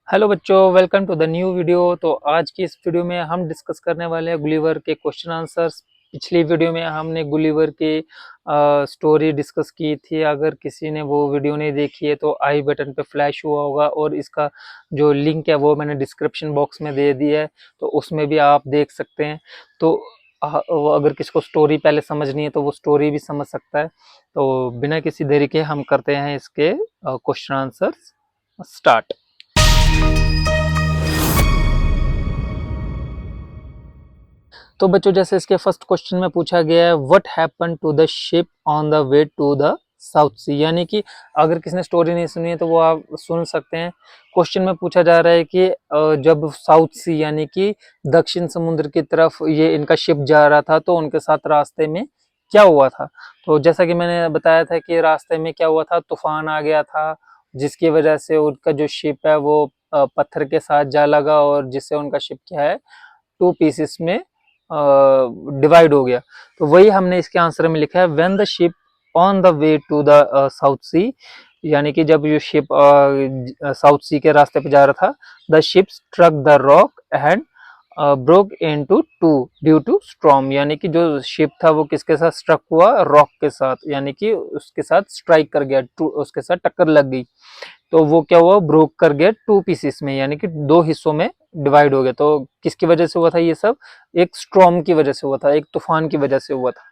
Hello बच्चों, welcome to the new video. तो आज की इस वीडियो में हम डिस्कस करने वाले हैं गुलिवर के क्वेश्चन आंसर्स। पिछली वीडियो में हमने गुलिवर की स्टोरी डिस्कस की थी। अगर किसी ने वो वीडियो नहीं देखी है तो आई बटन पे फ्लैश हुआ होगा और इसका जो लिंक है वो मैंने डिस्क्रिप्शन बॉक्स में दे दिया है, तो उसमें भी आप देख सकते हैं। तो वो अगर किसी को स्टोरी पहले समझनी है तो वो स्टोरी भी समझ सकता है। तो बिना किसी देरी के हम करते हैं इसके क्वेश्चन आंसर्स स्टार्ट। तो बच्चों, जैसे इसके फर्स्ट क्वेश्चन में पूछा गया है, what happen to the ship on the way to the South Sea. यानी कि अगर किसी ने स्टोरी नहीं सुनी है तो वो आप सुन सकते हैं। क्वेश्चन में पूछा जा रहा है कि जब साउथ सी यानी कि दक्षिण समुद्र की तरफ ये इनका शिप जा रहा था तो उनके साथ रास्ते में क्या हुआ था। तो जैसा कि मैंने बताया था कि रास्ते में क्या हुआ था, तूफान आ गया था जिसकी वजह से उनका जो शिप है वो पत्थर के साथ जा लगा और जिससे उनका शिप क्या है, टू पीसेस में डिवाइड हो गया। तो वही हमने इसके आंसर में लिखा है, when the ship on the way to the South Sea. यानी कि जब ये शिप साउथ सी के रास्ते पे जा रहा था, the ship struck the rock and broke into two due to storm. यानी कि जो शिप था वो किसके साथ स्ट्रक हुआ, रॉक के साथ, यानी कि उसके साथ स्ट्राइक कर गया, उसके साथ टक्कर लग गई। तो वो क्या हुआ, ब्रोक कर गया टू पीसेस में, यानी कि दो हिस्सों में डिवाइड हो गया। तो किसकी वजह से हुआ था ये सब, एक स्ट्रॉम की वजह से हुआ था, एक तूफान की वजह से हुआ था।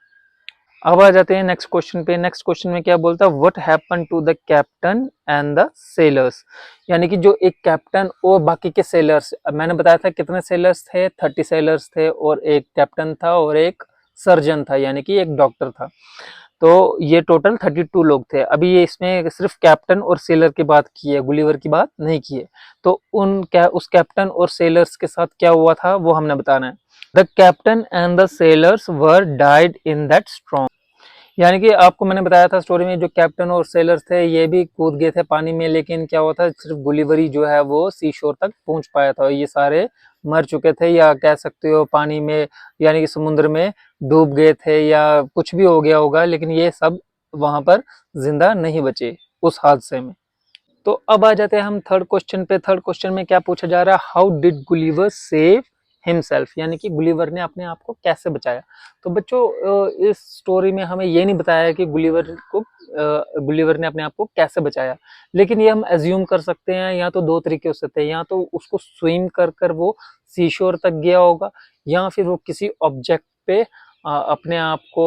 अब आ जाते हैं नेक्स्ट क्वेश्चन पे। नेक्स्ट क्वेश्चन में क्या बोलता है, what happen to the captain and the sailors. यानी कि जो एक कैप्टन और बाकी के सेलर्स, मैंने बताया था कितने सेलर्स थे, 30 सेलर्स थे और एक कैप्टन था और एक सर्जन था, यानी कि एक डॉक्टर था। तो ये टोटल 32 लोग थे। अभी ये इसमें सिर्फ कैप्टन और सेलर की बात की है, गुलिवर की बात नहीं की है। तो उस कैप्टन और सेलर्स के साथ क्या हुआ था वो हमने बताना है। The captain and the sellers were died in that storm. यानी कि आपको मैंने बताया था स्टोरी में, जो कैप्टन और सेलर्स थे ये भी कूद गए थे पानी में, लेकिन क्या हुआ था, सिर्फ गुलिवरी जो है वो सी शोर तक पहुंच पाया था। ये सारे मर चुके थे, या कह सकते हो पानी में यानी कि समुद्र में डूब गए थे, या कुछ भी हो गया होगा, लेकिन ये सब वहां पर जिंदा नहीं बचे उस हादसे में। तो अब आ जाते हैं हम थर्ड क्वेश्चन पे। थर्ड क्वेश्चन में क्या पूछा जा रहा है, how did Gulliver save himself. यानी कि गुलिवर ने अपने आप को कैसे बचाया। तो बच्चों, इस स्टोरी में हमें ये नहीं बताया कि गुलिवर ने अपने आप को कैसे बचाया, लेकिन ये हम एज्यूम कर सकते हैं। या तो दो तरीके हो सकते हैं, या तो उसको स्विम कर कर वो सीशोर तक गया होगा, या फिर वो किसी ऑब्जेक्ट पे अपने आप को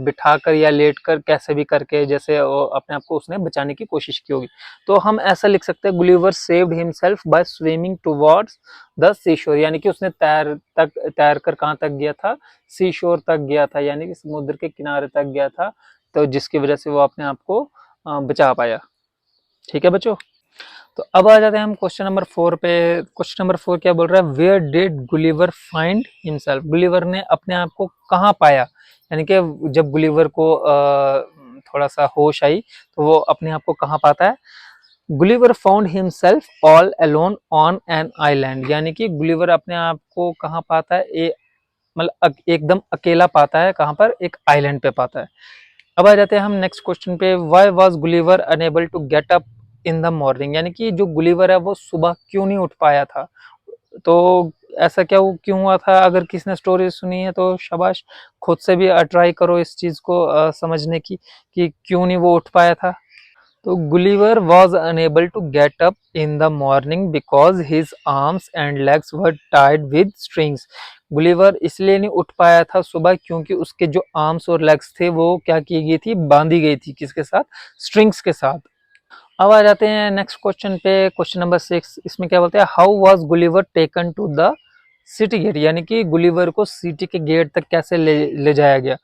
बिठाकर या लेटकर कैसे भी करके, जैसे अपने आप को उसने बचाने की कोशिश की होगी। तो हम ऐसा लिख सकते हैं, Gulliver saved himself by swimming towards the seashore. यानी कि उसने तैर कर कहाँ तक गया था, सीशोर तक गया था, यानी कि समुद्र के किनारे तक गया था। तो जिसकी वजह से वो अपने आप को बचा पाया। ठीक है बच्चों। तो अब आ जाते हैं हम क्वेश्चन नंबर 4 पे। क्वेश्चन नंबर 4 क्या बोल रहा है, where did Gulliver find himself. Gulliver ने अपने आप को कहाँ पाया। यानी कि जब गुलिवर को थोड़ा सा होश आई तो वो अपने आप को कहाँ पाता है। Gulliver found himself all alone on an island. यानी कि गुलिवर अपने आप को कहाँ पाता है, मतलब एकदम अकेला पाता है, कहाँ पर, एक आइलैंड पे पाता है। अब आ जाते हैं हम नेक्स्ट क्वेश्चन पे, why was Gulliver unable to get up in the morning. यानी कि जो गुलिवर है वो सुबह क्यों नहीं उठ पाया था। तो ऐसा क्यों हुआ था। अगर किसी ने स्टोरी सुनी है तो शाबाश, खुद से भी ट्राई करो इस चीज को समझने की कि क्यों नहीं वो उठ पाया था। तो Gulliver was unable to get up in the morning because his arms and legs were tied with strings. Gulliver इसलिए नहीं उठ पाया था सुबह क्योंकि उसके जो आर्म्स और लेग्स थे वो क्या की गई थी, बांधी गई थी, किसके साथ, स्ट्रिंग्स के साथ। अब आ जाते हैं नेक्स्ट क्वेश्चन पे। क्वेश्चन नंबर 6, इसमें क्या बोलते हैं, how was Gulliver taken to the city gate. यानी कि गुलिवर को सिटी के गेट तक कैसे ले जाया गया।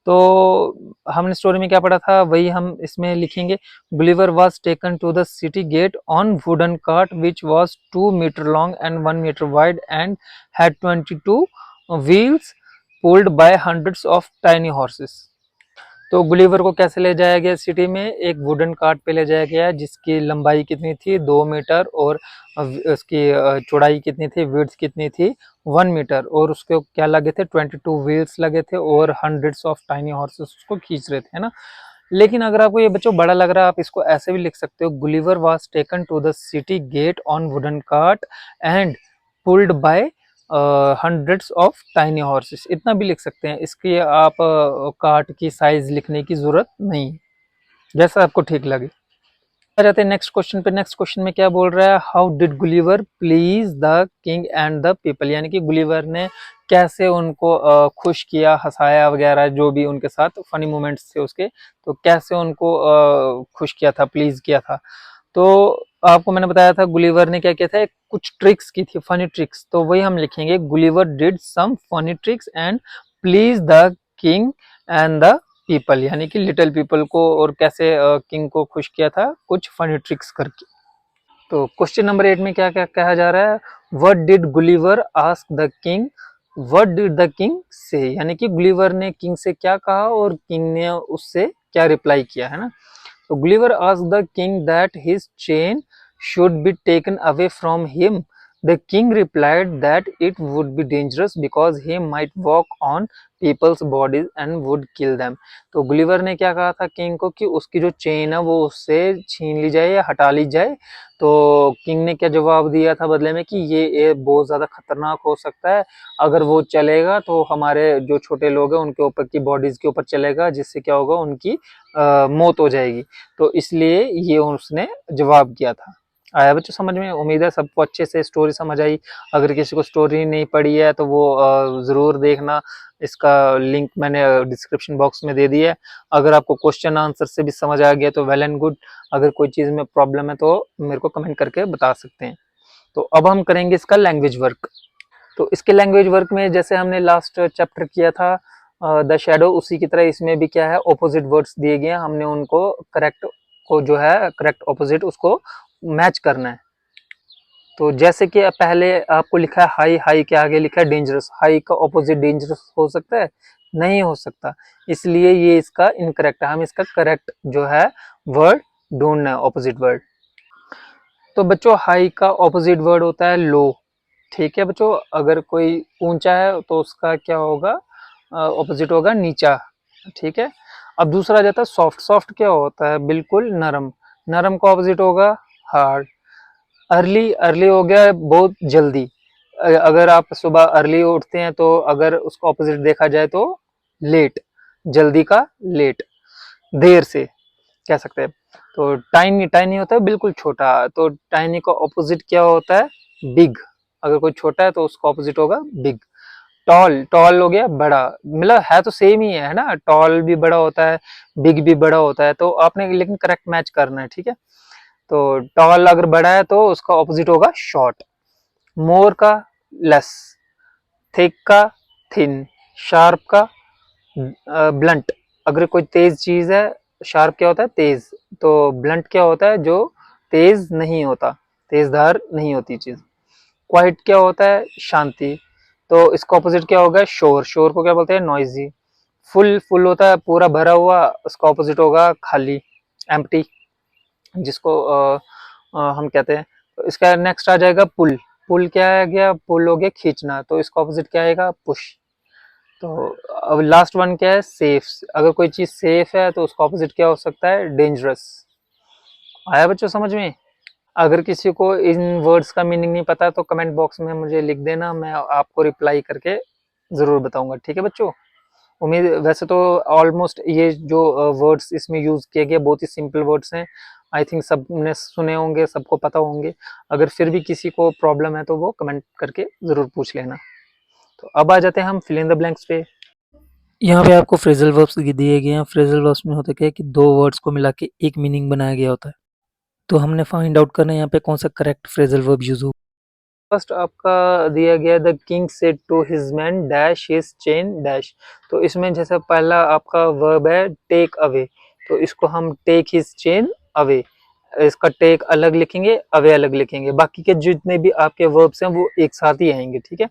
तो हमने स्टोरी में क्या पढ़ा था वही हम इसमें लिखेंगे। Gulliver was taken to the city gate on wooden cart which was 2 metre long and 1 metre wide and had 22 wheels pulled by hundreds of tiny horses. तो गुलिवर को कैसे ले जाया गया सिटी में, एक वुडन कार्ट पे ले जाया गया जिसकी लंबाई कितनी थी, 2 मीटर, और उसकी चौड़ाई कितनी थी, विड्थ कितनी थी, 1 मीटर, और उसके क्या लगे थे, 22 व्हील्स लगे थे और हंड्रेड्स ऑफ टाइनी हॉर्सेस उसको खींच रहे थे, है ना। लेकिन अगर आपको ये बच्चों बड़ा लग रहा है, आप इसको ऐसे भी लिख सकते हो, Gulliver was taken to the city gate on wooden cart and pulled by hundreds of tiny horses, इतना भी लिख सकते हैं। इसकी आप कार्ट की साइज लिखने की जरूरत नहीं, जैसा आपको ठीक लगे। आ जाते हैं नेक्स्ट क्वेश्चन पे। नेक्स्ट क्वेश्चन में क्या बोल रहा है, how did Gulliver please the king and the people, यानी कि गुलिवर ने कैसे उनको खुश किया, हंसाया वगैरह, जो भी उनके साथ फनी मोमेंट्स थे उसके, तो कैसे उनको खुश किया था, प्लीज किया था। तो आपको मैंने बताया था गुलिवर ने क्या किया था, कुछ ट्रिक्स की थी, फनी ट्रिक्स, तो वही हम लिखेंगे, Gulliver did some funny tricks and please the king and the people, यानी कि लिटिल पीपल को, और कैसे किंग को खुश किया था कुछ फनी ट्रिक्स करके। तो क्वेश्चन नंबर 8 में क्या क्या कहा जा रहा है, what did Gulliver ask the king, what did the king से, यानी कि गुलिवर ने किंग से क्या कहा और किंग ने उससे क्या रिप्लाई किया, है ना। तो Gulliver asked the king that his chain should be taken away from him. The king replied that it would be dangerous because he might walk on people's bodies and would kill them. तो Gulliver ने क्या कहा था king को कि उसकी जो chain है वो उससे छीन ली जाए या हटा ली जाए। तो किंग ने क्या जवाब दिया था बदले में कि ये बहुत ज्यादा खतरनाक हो सकता है, अगर वो चलेगा तो हमारे जो छोटे लोग हैं उनके ऊपर की बॉडीज के ऊपर चलेगा, जिससे क्या होगा, उनकी मौत हो जाएगी। तो इसलिए ये उसने जवाब किया था। आया बच्चों समझ में, उम्मीद है सबको अच्छे से स्टोरी समझ आई। अगर किसी को स्टोरी नहीं पढ़ी है तो वो जरूर देखना, इसका लिंक मैंने डिस्क्रिप्शन बॉक्स में दे दिया है। अगर आपको क्वेश्चन आंसर से भी समझ आ गया तो वेल एंड गुड, अगर कोई चीज में प्रॉब्लम है तो मेरे को कमेंट करके बता सकते हैं। तो अब हम करेंगे इसका लैंग्वेज वर्क। तो इसके लैंग्वेज वर्क में जैसे हमने लास्ट चैप्टर किया था द शैडो, उसी की तरह इसमें भी क्या है, ऑपोजिट वर्ड्स दिए गए हैं, हमने उनको करेक्ट को जो है करेक्ट ऑपोजिट उसको मैच करना है। तो जैसे कि पहले आपको लिखा है हाई, हाई के आगे लिखा है डेंजरस, हाई का ऑपोजिट डेंजरस हो सकता है, नहीं हो सकता, इसलिए ये इसका इनकरेक्ट है, हम इसका करेक्ट जो है वर्ड ढूंढना है, ऑपोजिट वर्ड। तो बच्चों हाई का ऑपोजिट वर्ड होता है लो, ठीक है बच्चों। अगर कोई ऊंचा है तो उसका क्या होगा, ऑपोजिट होगा नीचा, ठीक है। अब दूसरा जाता है सॉफ्ट, सॉफ्ट क्या होता है, बिल्कुल नरम, नरम का ऑपोजिट होगा हार्ड। अर्ली, अर्ली हो गया बहुत जल्दी, अगर आप सुबह अर्ली उठते हैं तो अगर उसका ऑपोजिट देखा जाए तो लेट, जल्दी का लेट, देर से कह सकते हैं। तो टाइनी, टाइनी होता है बिल्कुल छोटा, तो टाइनी का ऑपोजिट क्या होता है बिग, अगर कोई छोटा है तो उसका ऑपोजिट होगा बिग। टॉल, टॉल हो गया बड़ा, मतलब है तो सेम ही है ना, टॉल भी बड़ा होता है, बिग भी बड़ा होता है, तो आपने लेकिन करेक्ट मैच करना है, ठीक है। तो टॉल अगर बड़ा है तो उसका ऑपोजिट होगा शॉर्ट, मोर का लेस, थिक का थिन, शार्प का ब्लंट, अगर कोई तेज चीज है, शार्प क्या होता है तेज, तो ब्लंट क्या होता है जो तेज नहीं होता, तेज धार नहीं होती चीज। क्वाइट क्या होता है शांति, तो इसका ऑपोजिट क्या होगा शोर, शोर को क्या बोलते हैं नॉइजी। फुल, फुल होता है पूरा भरा हुआ, उसका ऑपोजिट होगा खाली, एम्प्टी, जिसको हम कहते हैं। तो इसका नेक्स्ट आ जाएगा पुल, पुल क्या आ गया, पुल हो गया खींचना, तो इसका ऑपोजिट क्या आएगा पुश। तो अब लास्ट वन क्या है सेफ, अगर कोई चीज सेफ है तो उसका ऑपोजिट क्या हो सकता है डेंजरस। आया बच्चों समझ में। अगर किसी को इन वर्ड्स का मीनिंग नहीं पता तो कमेंट बॉक्स में मुझे लिख देना, मैं आपको रिप्लाई करके जरूर बताऊंगा, ठीक है बच्चों। उम्मीद, वैसे तो ऑलमोस्ट ये जो वर्ड्स इसमें यूज किए गए बहुत ही सिंपल वर्ड्स हैं, आई थिंक सबने सुने होंगे, सबको पता होंगे। अगर फिर भी किसी को प्रॉब्लम है तो वो कमेंट करके जरूर पूछ लेना। तो अब आ जाते हैं हम फिल इन द ब्लैंक्स पे। यहाँ पे आपको फ्रेजल वर्ब्स दिए गए हैं। फ्रेजल वर्ब्स में होता क्या है कि दो वर्ड्स को मिला के एक मीनिंग बनाया गया होता है। तो हमने फाइंड आउट करना है यहाँ पे कौन सा करेक्ट फ्रेजल वर्ब यूज हो। फर्स्ट आपका दिया गया the king said to his man dash his chain dash, तो इसमें जैसा पहला आपका वर्ब है टेक अवे, तो इसको हम टेक हिज चेन अवे, इसका टेक अलग लिखेंगे, अवे अलग लिखेंगे, बाकी के जितने भी आपके वर्ब्स हैं वो एक साथ ही आएंगे, ठीक है।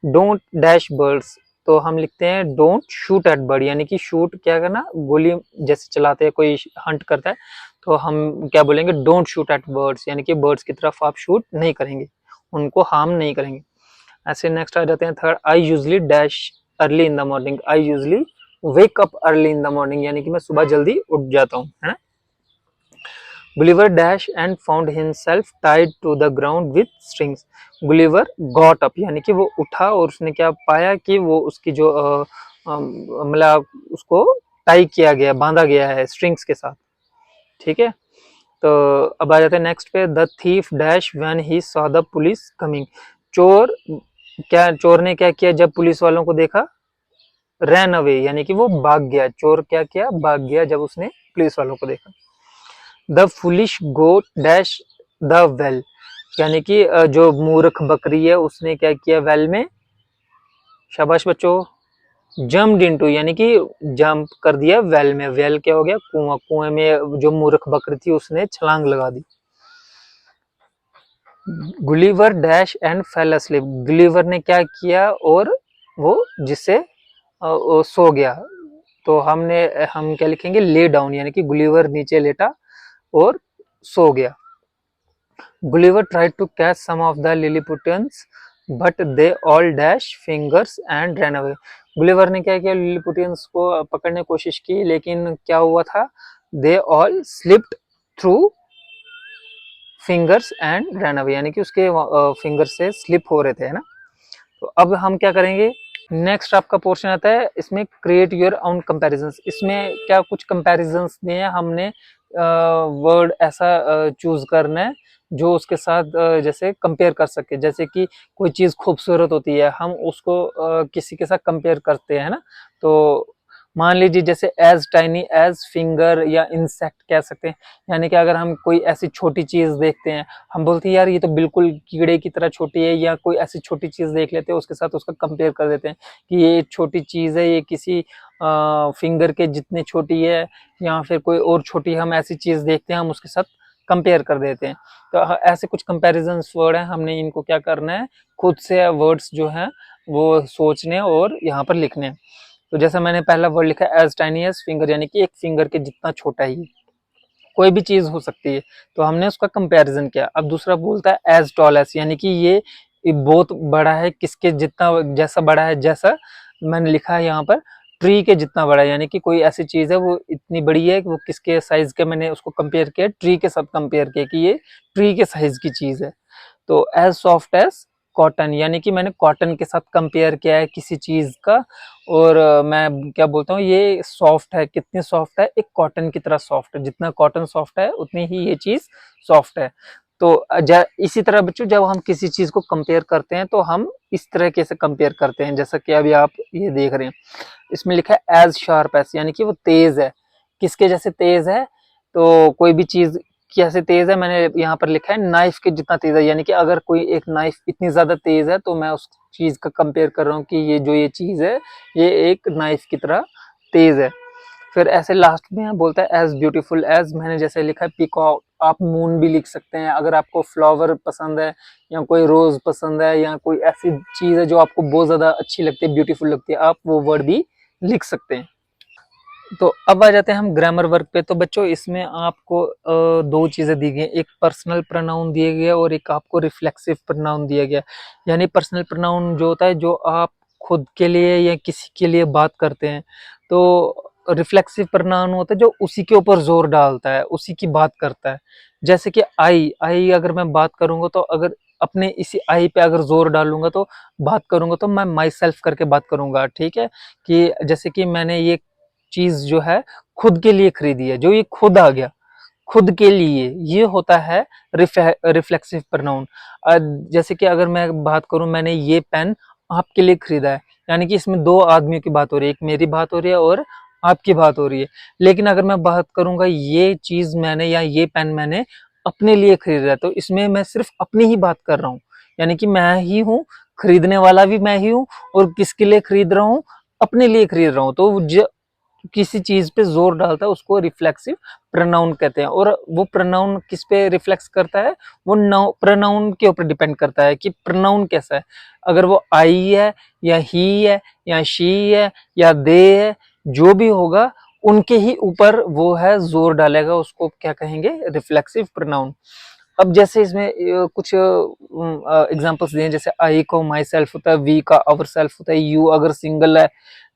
डोंट डैश बर्ड्स, तो हम लिखते हैं डोंट शूट एट बर्ड, यानी कि शूट क्या करना, गोली जैसे चलाते हैं कोई हंट करता है, तो हम क्या बोलेंगे डोंट शूट एट बर्ड्स, यानी कि बर्ड्स की तरफ आप शूट नहीं करेंगे, उनको हार्म नहीं करेंगे। ऐसे नेक्स्ट आ जाते हैं third, I usually dash early in the morning, I usually wake up early in the morning, यानी कि मैं सुबह जल्दी उठ जाता हूँ, है ना। Gulliver dash and found himself tied to the ground with strings. Gulliver got up, यानी कि वो उठा और उसने क्या पाया कि वो उसकी जो मतलब उसको टाई किया गया, बांधा गया है स्ट्रिंग्स के साथ, ठीक है। तो अब आ जाते हैं नेक्स्ट पे, the thief dash when he saw the police coming. चोर चोर ने क्या किया जब पुलिस वालों को देखा, रैन अवे, यानी कि वो भाग गया। चोर क्या किया, भाग गया जब उसने पुलिस वालों को देखा। The foolish goat dash the well, यानी कि जो मूर्ख बकरी है उसने क्या किया वेल में, शाबाश बच्चों, जम्प्ड इनटू, यानी कि जंप कर दिया वेल में। वेल क्या हो गया, कुआं। कुएं में जो मूर्ख बकरी थी उसने छलांग लगा दी। Gulliver dash and fell asleep, Gulliver ने क्या किया और वो जिससे वो सो गया। तो हम क्या लिखेंगे, ले डाउन, यानी कि गुलिवर नीचे लेटा और सो गया। Gulliver tried to catch some of the Lilliputians but they all dash fingers and run away. Gulliver ने क्या किया, लिलीपुटियंस को पकड़ने की कोशिश की, लेकिन क्या हुआ था, they all slipped through fingers and run away, यानी कि उसके फिंगर से स्लिप हो रहे थे, है ना। तो अब हम क्या करेंगे, नेक्स्ट आपका पोर्शन आता है, इसमें क्रिएट योर ओन कंपैरिजंस। इसमें क्या कुछ कंपैरिजंस दिए हैं, हमने वर्ड ऐसा चूज करना है जो उसके साथ जैसे कंपेयर कर सके। जैसे कि कोई चीज खूबसूरत होती है, हम उसको किसी के साथ कंपेयर करते हैं ना। तो मान लीजिए जैसे एज टाइनी एज फिंगर या इंसेक्ट कह सकते हैं, यानी कि अगर हम कोई ऐसी छोटी चीज देखते हैं, हम बोलते हैं यार ये तो बिल्कुल कीड़े की तरह छोटी है, या कोई ऐसी छोटी चीज देख लेते हैं उसके साथ उसका कंपेयर कर देते हैं कि ये छोटी चीज है, ये किसी फिंगर के जितनी छोटी है, या फिर कोई और छोटी, हम ऐसी चीज देखते हैं हम उसके साथ कंपेयर कर देते हैं। तो ऐसे कुछ कंपैरिजन वर्ड हैं, हमने इनको क्या करना है, खुद से वर्ड्स जो हैं वो सोचने और यहाँ पर लिखने हैं। तो जैसा मैंने पहला वर्ड लिखा है एज टाइनी एज फिंगर, यानी कि एक फिंगर के जितना छोटा ही, कोई भी चीज हो सकती है, तो हमने उसका कंपैरिजन किया। अब दूसरा बोलता है एज टॉल एज, यानी कि ये बहुत बड़ा है, किसके जितना, जैसा बड़ा है, जैसा मैंने लिखा है यहाँ पर ट्री के जितना बड़ा है, यानी कि कोई ऐसी चीज है वो इतनी बड़ी है कि वो किसके साइज के, मैंने उसको कंपेयर किया ट्री के साथ कंपेयर किया कि ये ट्री के साइज की चीज है। तो एज सॉफ्ट एज कॉटन, यानी कि मैंने कॉटन के साथ कंपेयर किया है किसी चीज का, और मैं क्या बोलता हूँ ये सॉफ्ट है, कितनी सॉफ्ट है, एक कॉटन की तरह सॉफ्ट है, जितना कॉटन सॉफ्ट है उतनी ही ये चीज सॉफ्ट है। तो इसी तरह बच्चों जब हम किसी चीज को कंपेयर करते हैं तो हम इस तरीके से कंपेयर करते हैं, जैसा कि अभी आप ये देख रहे हैं, इसमें लिखा है एज शार्प एज, यानी कि वो तेज है, किसके जैसे तेज है, तो कोई भी चीज कैसे तेज है, मैंने यहाँ पर लिखा है नाइफ के जितना तेज है, यानी कि अगर कोई एक नाइफ इतनी ज्यादा तेज है तो मैं उस चीज का कंपेयर कर रहा हूँ कि ये चीज है ये एक नाइफ की तरह तेज है। फिर ऐसे लास्ट में बोलता है एज ब्यूटीफुल एज, मैंने जैसे लिखा है पीकॉक, आप मून भी लिख सकते हैं। अगर आपको फ्लावर पसंद है या कोई रोज पसंद है या कोई ऐसी चीज है जो आपको बहुत ज्यादा अच्छी लगती है, ब्यूटीफुल लगती है, आप वो वर्ड भी लिख सकते हैं। तो अब आ जाते हैं हम ग्रामर वर्क पे। तो बच्चों इसमें आपको दो चीजें दी गई, एक पर्सनल प्रोनाउन दिया गया और एक आपको रिफ्लेक्सिव प्रोनाउन दिया गया। यानी पर्सनल प्रोनाउन जो होता है जो आप खुद के लिए या किसी के लिए बात करते हैं, तो रिफ्लेक्सिव प्रोनाउन होता है जो उसी के ऊपर जोर डालता है, उसी की बात करता है। जैसे कि आई आई अगर मैं बात करूंगा तो अगर अपने इसी आई पे अगर जोर डालूंगा तो बात करूंगा तो मैं माई सेल्फ करके बात करूंगा, ठीक है। कि जैसे कि मैंने ये चीज जो है खुद के लिए खरीदी है, जो ये खुद आ गया, खुद के लिए, ये होता है रिफ्लेक्सिव प्रोनाउन। जैसे कि अगर मैं बात करूं मैंने ये पेन आपके लिए खरीदा है, यानी कि इसमें दो आदमियों की बात हो रही है, एक मेरी बात हो रही है और आपकी बात हो रही है। लेकिन अगर मैं बात करूंगा ये चीज मैंने या ये पेन मैंने अपने लिए खरीदा है, तो इसमें मैं सिर्फ अपनी ही बात कर रहा हूँ, यानी कि मैं ही हूँ, खरीदने वाला भी मैं ही हूँ, और किसके लिए खरीद रहा हूँ, अपने लिए खरीद रहा हूँ। तो किसी चीज पे जोर डालता है उसको रिफ्लेक्सिव प्रोनाउन कहते हैं। और वो प्रोनाउन किस पे रिफ्लेक्स करता है, वो प्रोनाउन के ऊपर डिपेंड करता है कि प्रोनाउन कैसा है। अगर वो आई है या ही है या शी है या दे है, जो भी होगा उनके ही ऊपर वो है जोर डालेगा, उसको क्या कहेंगे, रिफ्लेक्सिव प्रोनाउन। अब जैसे इसमें कुछ एग्जांपल्स दिए, जैसे आई को माई सेल्फ होता है, वी का आवर सेल्फ होता है, यू अगर सिंगल है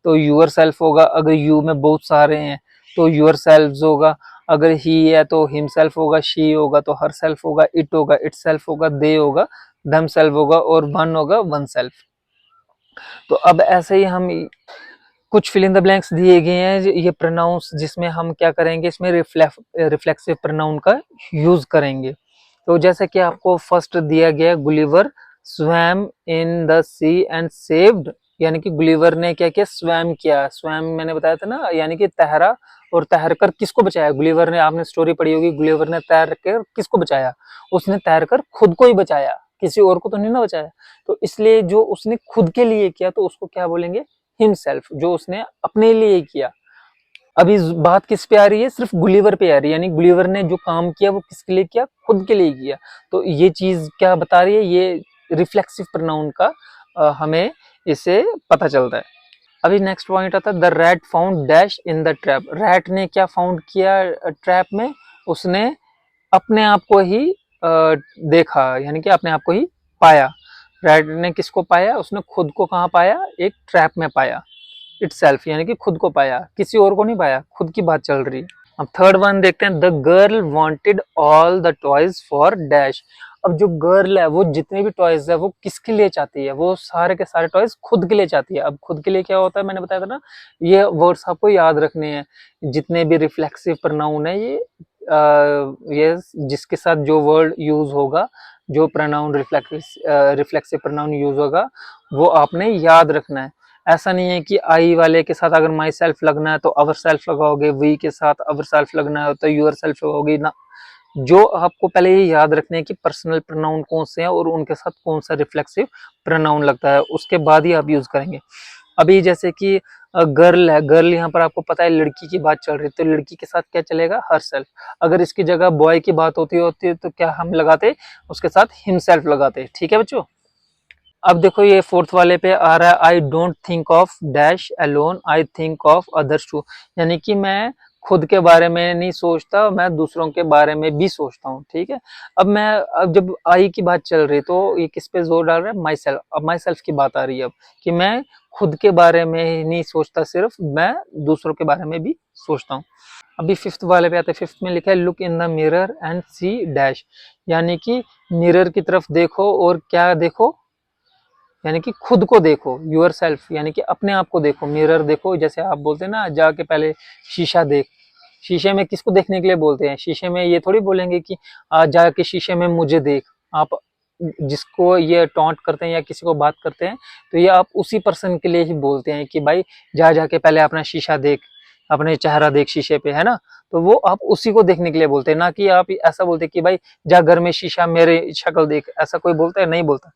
तो यूअर सेल्फ होगा, अगर यू में बहुत सारे हैं तो यूअर सेल्फ होगा, अगर ही है तो हिम सेल्फ होगा, शी होगा तो हर सेल्फ होगा, इट होगा इट सेल्फ होगा, दे होगा दम सेल्फ होगा, और वन होगा वन सेल्फ। तो अब ऐसे ही हम कुछ फिल इन द ब्लैंक्स दिए गए हैं ये प्रोनाउंस, जिसमें हम क्या करेंगे, इसमें रिफ्लेक्सिव प्रोनाउन का यूज करेंगे। तो जैसे कि आपको फर्स्ट दिया गया, Gulliver swam in the sea and saved, यानी कि गुलिवर ने क्या किया, स्वैम किया। स्वैम मैंने बताया था ना, यानी कि तैरा, और तैर कर किसको बचाया, गुलिवर ने, आपने स्टोरी पढ़ी होगी, गुलिवर ने तैर कर किसको बचाया, उसने तैर कर खुद को ही बचाया, किसी और को तो नहीं ना बचाया। तो इसलिए जो उसने खुद के लिए किया तो उसको क्या बोलेंगे, हिमसेल्फ, जो उसने अपने लिए किया। अभी बात किस पे आ रही है, सिर्फ गुलिवर पे आ रही है, यानी गुलिवर ने जो काम किया वो किसके लिए किया, खुद के लिए किया। तो ये चीज क्या बता रही है, ये रिफ्लेक्सिव प्रोनाउन का हमें इससे पता चलता है। अभी नेक्स्ट पॉइंट आता है, the rat found dash in the trap. Rat ने क्या फाउंड किया ट्रैप में, उसने अपने आप को ही देखा, यानी कि अपने आप को ही पाया। रैट ने किसको पाया, उसने खुद को कहाँ पाया, एक ट्रैप में पाया। इटसेल्फ यानी कि खुद को पाया, किसी और को नहीं पाया, खुद की बात चल रही है। अब थर्ड वन देखते हैं, the girl wanted all the toys for dash. अब जो गर्ल है वो जितने भी टॉयज है वो किसके लिए चाहती है, वो सारे के सारे टॉयज खुद के लिए चाहती है। अब खुद के लिए क्या होता है, मैंने बताया था ना, ये वर्ड्स आपको याद रखने हैं। जितने भी रिफ्लेक्सिव प्रोनाउन है ये जिसके साथ जो वर्ड यूज होगा, जो प्रोनाउन रिफ्लेक्सिव प्रोनाउन यूज होगा, वो आपने याद रखना है। ऐसा नहीं है कि आई वाले के साथ अगर माई सेल्फ लगना है तो अवर सेल्फ लगाओगे, वी के साथ अवर सेल्फ लगना है तो यूर सेल्फ लगाओगे ना। जो आपको पहले ये याद रखने हैं कि पर्सनल प्रोनाउन कौन से हैं और उनके साथ कौन सा रिफ्लेक्सिव प्रोनाउन लगता है, उसके बाद ही आप यूज करेंगे। अभी जैसे कि गर्ल है, गर्ल यहाँ पर आपको पता है लड़की की बात चल रही है, तो लड़की के साथ क्या चलेगा, हर सेल्फ। अगर इसकी जगह बॉय की बात होती तो क्या हम लगाते, उसके साथ हिमसेल्फ लगाते। ठीक है बच्चों। अब देखो ये फोर्थ वाले पे आ रहा है, I don't think of dash alone, I think of others too. यानी कि मैं खुद के बारे में नहीं सोचता, मैं दूसरों के बारे में भी सोचता हूँ। ठीक है। अब जब आई की बात चल रही है तो ये किस पे जोर डाल रहा है, माई सेल्फ। अब माई सेल्फ की बात आ रही है अब, कि मैं खुद के बारे में ही नहीं सोचता सिर्फ, मैं दूसरों के बारे में भी सोचता हूँ। अभी फिफ्थ वाले पे आते हैं, फिफ्थ में लिखा है look in the mirror and see dash. यानी कि मिरर की तरफ देखो और क्या देखो, यानी कि खुद को देखो, यूर सेल्फ, यानी कि अपने आप को देखो। मिरर देखो, जैसे आप बोलते हैं ना, जाके पहले शीशा देख। शीशे में किसको देखने के लिए बोलते हैं, शीशे में ये थोड़ी बोलेंगे कि आज जाके शीशे में मुझे देख। आप जिसको ये टॉन्ट करते हैं या किसी को बात करते हैं तो ये आप उसी पर्सन के लिए ही बोलते हैं कि भाई जा जाके पहले अपना शीशा देख, अपने चेहरा देख शीशे पे, है ना। तो वो आप उसी को देखने के लिए बोलते हैं, ना कि आप ऐसा बोलते कि भाई जा घर में शीशा मेरे शक्ल देख। ऐसा कोई बोलता है, नहीं बोलता।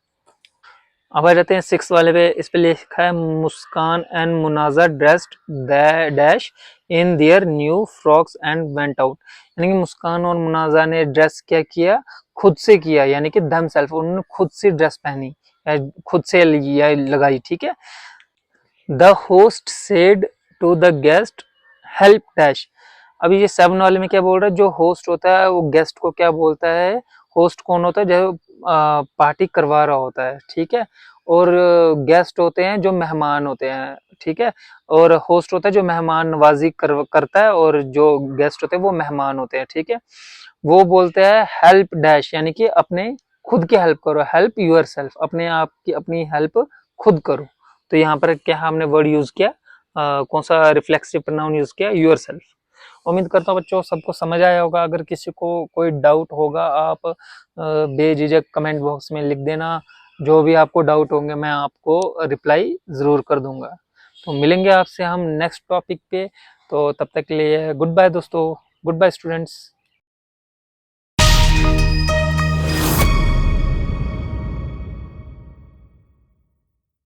अब आ जाते हैं सिक्स वाले पे, इस पे लिखा है Muskan and Munaza dressed dash in their new frocks and went out. यानी कि मुस्कान और मुनाजा ने ड्रेस क्या किया, खुद से किया, यानी कि दम सेल्फ, उन्होंने खुद से ड्रेस पहनी या खुद से लगाई। ठीक है। The host said to the guest help dash. अभी ये सेवन वाले में क्या बोल रहा है, जो होस्ट होता है वो गेस्ट को क्या बोलता है, होस्ट कौन होता है, जो पार्टी करवा रहा होता है। ठीक है। और गेस्ट होते हैं जो मेहमान होते हैं। ठीक है। और होस्ट होता है जो मेहमान नवाजी करता है, और जो गेस्ट होते हैं वो मेहमान होते हैं। ठीक है। वो बोलते हैं हेल्प डैश, यानी कि अपने खुद की हेल्प करो, हेल्प यूर सेल्फ, अपने आप की अपनी हेल्प खुद करो। तो यहाँ पर क्या हमने वर्ड यूज किया, कौन सा रिफ्लेक्सिव प्रोनाउन यूज किया, यूर सेल्फ। उम्मीद करता हूँ बच्चों सबको समझ आया होगा। अगर किसी को कोई डाउट होगा आप बेझिझक कमेंट बॉक्स में लिख देना। जो भी आपको डाउट होंगे मैं आपको रिप्लाई जरूर कर दूंगा। तो मिलेंगे आपसे हम नेक्स्ट टॉपिक पे। तो तब तक के लिए गुड बाय दोस्तों, गुड बाय स्टूडेंट्स।